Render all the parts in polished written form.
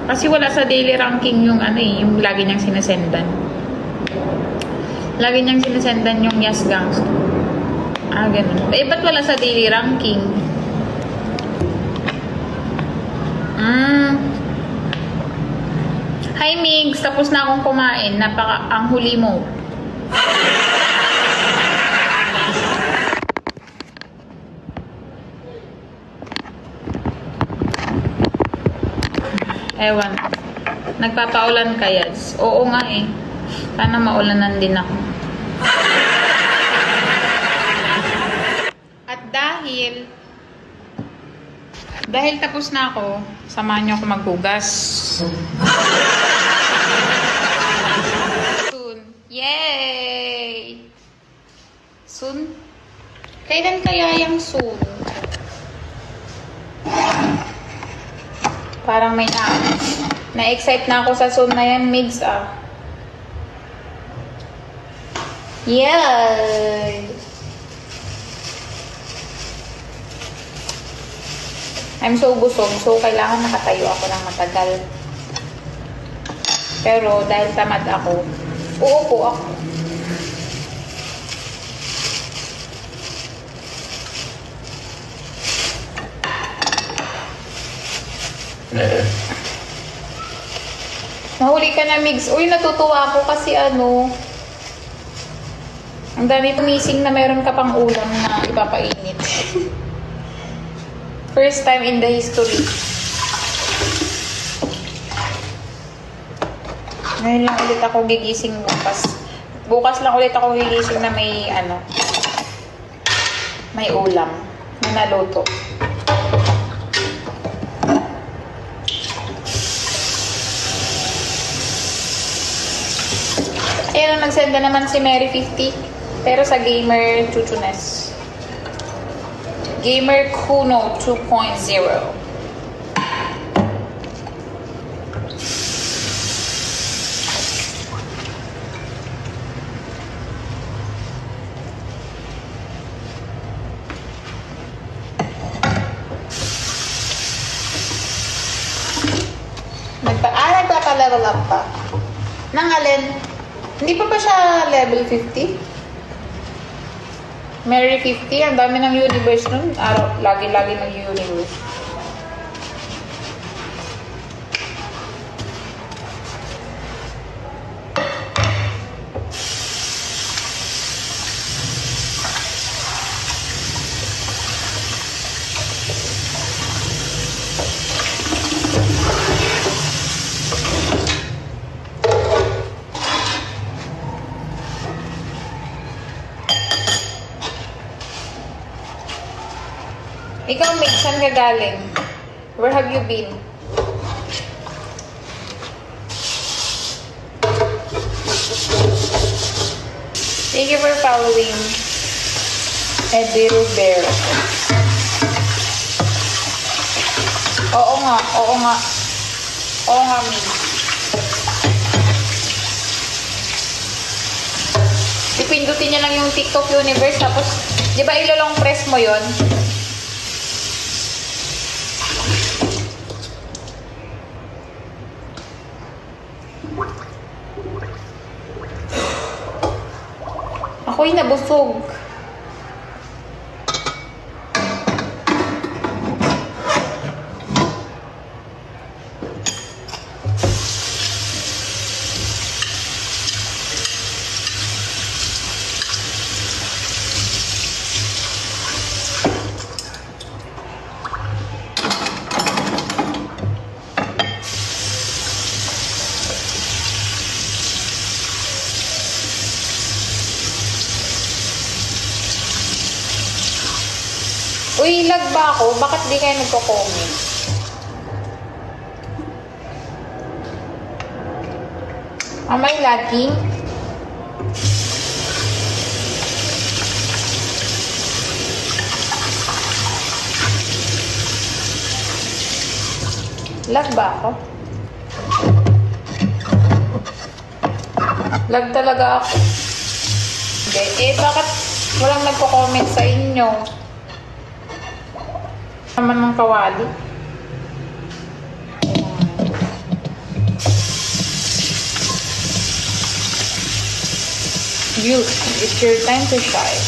Kasi wala sa daily ranking yung ano eh, yung lagi niyang sinasendan. Lagi niyang sinasendan yung Yes Gangs. Ah, ganun. Eh, ba't wala sa daily ranking? Hi, Migs. Tapos na akong kumain. Ang huli mo. Ewan. Nagpapaulan ka, Yas? Oo nga eh. Sana maulanan din ako. At dahil tapos na ako, samahan niyo ako maghugas. Soon. Yay! Soon? Kailan kaya yung soon? Parang may na-excite na ako sa soon na yan, Migs, ah. Yay! I'm so busog, so kailangan nakatayo ako ng matagal. Pero dahil tamad ako, uupo ako. Nahuli ka na, Migs. Uy, natutuwa ako kasi ano, ang dami missing na mayroon ka pang ulam na ipapainit. First time in the history. Ngayon lang ulit ako gigising bukas. Bukas lang ulit ako gigising na may ano, may ulam na naluto. Ayan, nagsenda naman si Mary 50. Pero sa gamer chuchunes. Gamer Kuno 2.0. Nagpapalaro lang pa. Nang alin? Hindi pa ba siya level 50? Mary 50, ang dami ng universe nun. Lagi-lagi nag-universe. Ikaw, Migs, saan ka galing? Where have you been? Thank you for following Eddie Bear. Oo nga, Migs. Ipindutin niya lang yung TikTok Universe, tapos, di ba ilolong press mo yon? Ako'y nabusog. Uy, lag ba ako? Bakit di kayo nagko-comment? Am I lagging? Lag ba ako? Lag talaga ako. Hindi. Eh, bakit walang nagko-comment sa inyo? Naman ng kawali. It's your time to shine.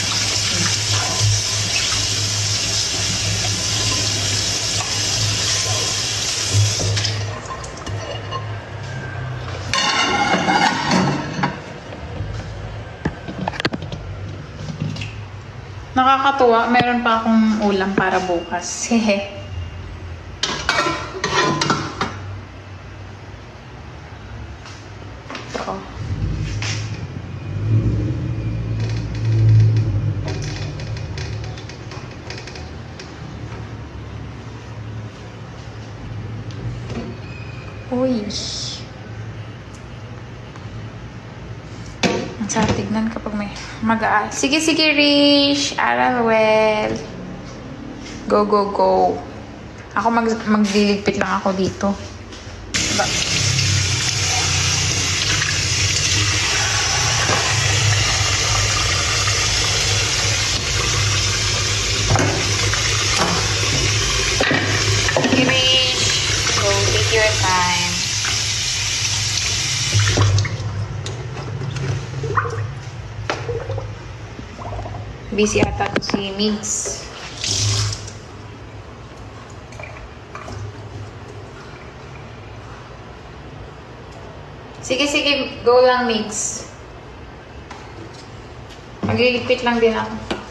Nakakatuwa, meron pa akong ulam para bukas. Hehe. Ito. Uy. Ang sarap tignan kapag may mag-aaral. Sige, sige, Rish. Aral well. Go, go, go. Ako magliligpit lang ako dito. Diba? Sige, Rish. Go, take your time. Busy ata to si Migs. Sige, sige. Go lang, Migs. Magliligpit lang din ako.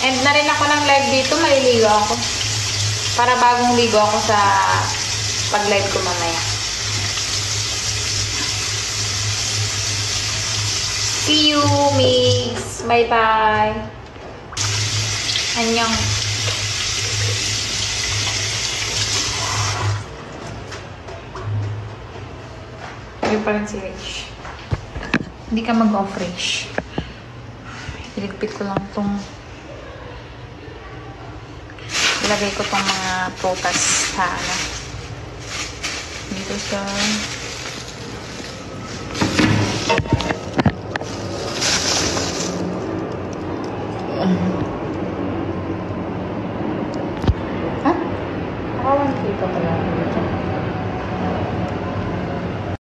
End na rin ako ng live dito, maliligo ako. Para bagong ligo ako sa pag-live ko mamaya. See you, Migs. Bye-bye. Annyeong. Hindi pa rin si Rich. Hindi ka mag-off, Rich. Iligpit ko lang itong ilagay ko tong mga prutas sa ano dito sa